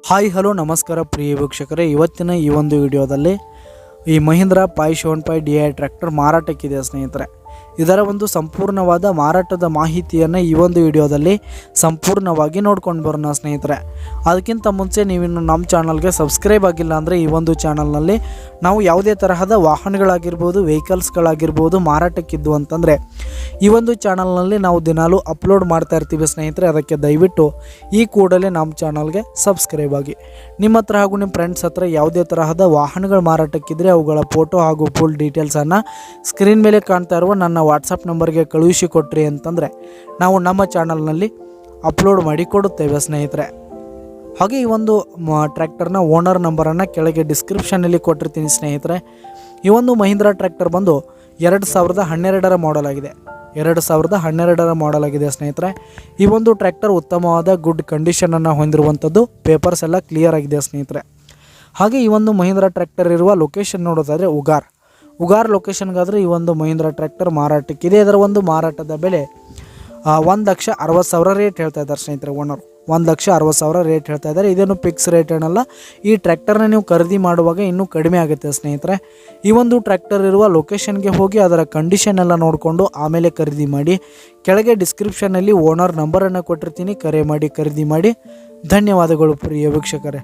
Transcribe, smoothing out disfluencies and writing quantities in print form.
Hi hello ನಮಸ್ಕಾರ ಪ್ರಿಯ ವೀಕ್ಷಕರೇ, ಇವತ್ತಿನ ಈ ಒಂದು ವಿಡಿಯೋದಲ್ಲಿ ಈ ಮಹೀಂದ್ರಾ ಪಾಯ್ 75 DI ಟ್ರ್ಯಾಕ್ಟರ್ ಮಾರಾಟಕ್ಕಿದೆ ಸ್ನೇಹಿತರೆ. ಇದರ ಒಂದು ಸಂಪೂರ್ಣವಾದ ಮಾರಾಟದ ಮಾಹಿತಿಯನ್ನು ಈ ಒಂದು ವಿಡಿಯೋದಲ್ಲಿ ಸಂಪೂರ್ಣವಾಗಿ ನೋಡ್ಕೊಂಡು ಬರೋಣ ಸ್ನೇಹಿತರೆ. ಅದಕ್ಕಿಂತ ಮುಂಚೆ ನೀವಿನ್ನು ನಮ್ಮ ಚಾನಲ್ಗೆ ಸಬ್ಸ್ಕ್ರೈಬ್ ಆಗಿಲ್ಲ ಅಂದರೆ ಈ ಒಂದು ಚಾನಲ್ನಲ್ಲಿ ನಾವು ಯಾವುದೇ ತರಹದ ವಾಹನಗಳಾಗಿರ್ಬೋದು, ವೆಹಿಕಲ್ಸ್ಗಳಾಗಿರ್ಬೋದು ಮಾರಾಟಕ್ಕಿದ್ದು ಅಂತಂದರೆ ಈ ಒಂದು ಚಾನಲ್ನಲ್ಲಿ ನಾವು ದಿನಾಲೂ ಅಪ್ಲೋಡ್ ಮಾಡ್ತಾ ಇರ್ತೀವಿ ಸ್ನೇಹಿತರೆ. ಅದಕ್ಕೆ ದಯವಿಟ್ಟು ಈ ಕೂಡಲೇ ನಮ್ಮ ಚಾನಲ್ಗೆ ಸಬ್ಸ್ಕ್ರೈಬ್ ಆಗಿ. ನಿಮ್ಮ ಹತ್ರ ಹಾಗೂ ನಿಮ್ಮ ಫ್ರೆಂಡ್ಸ್ ಹತ್ರ ಯಾವುದೇ ತರಹದ ವಾಹನಗಳು ಮಾರಾಟಕ್ಕಿದ್ರೆ ಅವುಗಳ ಫೋಟೋ ಹಾಗೂ ಫುಲ್ ಡೀಟೇಲ್ಸನ್ನು ಸ್ಕ್ರೀನ್ ಮೇಲೆ ಕಾಣ್ತಾ ಇರುವ ನನ್ನ ವಾಟ್ಸಪ್ ನಂಬರ್ಗೆ ಕಳುಹಿಸಿ ಕೊಟ್ರಿ ಅಂತಂದರೆ ನಾವು ನಮ್ಮ ಚಾನಲ್ನಲ್ಲಿ ಅಪ್ಲೋಡ್ ಮಾಡಿ ಕೊಡುತ್ತೇವೆ ಸ್ನೇಹಿತರೆ. ಹಾಗೆ ಈ ಒಂದು ಟ್ರ್ಯಾಕ್ಟರ್ನ ಓನರ್ ನಂಬರನ್ನು ಕೆಳಗೆ ಡಿಸ್ಕ್ರಿಪ್ಷನಲ್ಲಿ ಕೊಟ್ಟಿರ್ತೀನಿ ಸ್ನೇಹಿತರೆ. ಈ ಒಂದು ಮಹೀಂದ್ರಾ ಟ್ರ್ಯಾಕ್ಟರ್ ಬಂದು 2012ರ ಮಾಡೆಲ್ ಆಗಿದೆ. 2012ರ ಮಾಡೆಲ್ ಆಗಿದೆ ಸ್ನೇಹಿತರೆ. ಈ ಒಂದು ಟ್ರ್ಯಾಕ್ಟರ್ ಉತ್ತಮವಾದ ಗುಡ್ ಕಂಡೀಷನನ್ನು ಹೊಂದಿರುವಂಥದ್ದು, ಪೇಪರ್ಸ್ ಎಲ್ಲ ಕ್ಲಿಯರ್ ಆಗಿದೆ ಸ್ನೇಹಿತರೆ. ಹಾಗೆ ಈ ಒಂದು ಮಹೀಂದ್ರಾ ಟ್ರ್ಯಾಕ್ಟರ್ ಇರುವ ಲೊಕೇಶನ್ ನೋಡೋದಾದರೆ ಉಗಾರ್ ಲೊಕೇಶನ್ಗಾದರೆ ಈ ಒಂದು ಮಹೀಂದ್ರಾ ಟ್ರ್ಯಾಕ್ಟರ್ ಮಾರಾಟಕ್ಕಿದೆ. ಇದರ ಒಂದು ಮಾರಾಟದ ಬೆಲೆ 1,60,000 ರೇಟ್ ಹೇಳ್ತಾ ಇದ್ದಾರೆ ಸ್ನೇಹಿತರೆ. ಓನರ್ 1,60,000 ರೇಟ್ ಹೇಳ್ತಾ ಇದ್ದಾರೆ. ಇದೇನು ಫಿಕ್ಸ್ ರೇಟ್ ಏನಲ್ಲ. ಈ ಟ್ರ್ಯಾಕ್ಟರ್ನ ನೀವು ಖರೀದಿ ಮಾಡುವಾಗ ಇನ್ನೂ ಕಡಿಮೆ ಆಗುತ್ತೆ ಸ್ನೇಹಿತರೆ. ಈ ಒಂದು ಟ್ರ್ಯಾಕ್ಟರ್ ಇರುವ ಲೊಕೇಶನ್ಗೆ ಹೋಗಿ ಅದರ ಕಂಡೀಷನ್ ಎಲ್ಲ ನೋಡಿಕೊಂಡು ಆಮೇಲೆ ಖರೀದಿ ಮಾಡಿ. ಕೆಳಗೆ ಡಿಸ್ಕ್ರಿಪ್ಷನ್ನಲ್ಲಿ ಓನರ್ ನಂಬರನ್ನು ಕೊಟ್ಟಿರ್ತೀನಿ, ಕರೆ ಮಾಡಿ ಖರೀದಿ ಮಾಡಿ. ಧನ್ಯವಾದಗಳು ಪ್ರಿಯ ವೀಕ್ಷಕರೇ.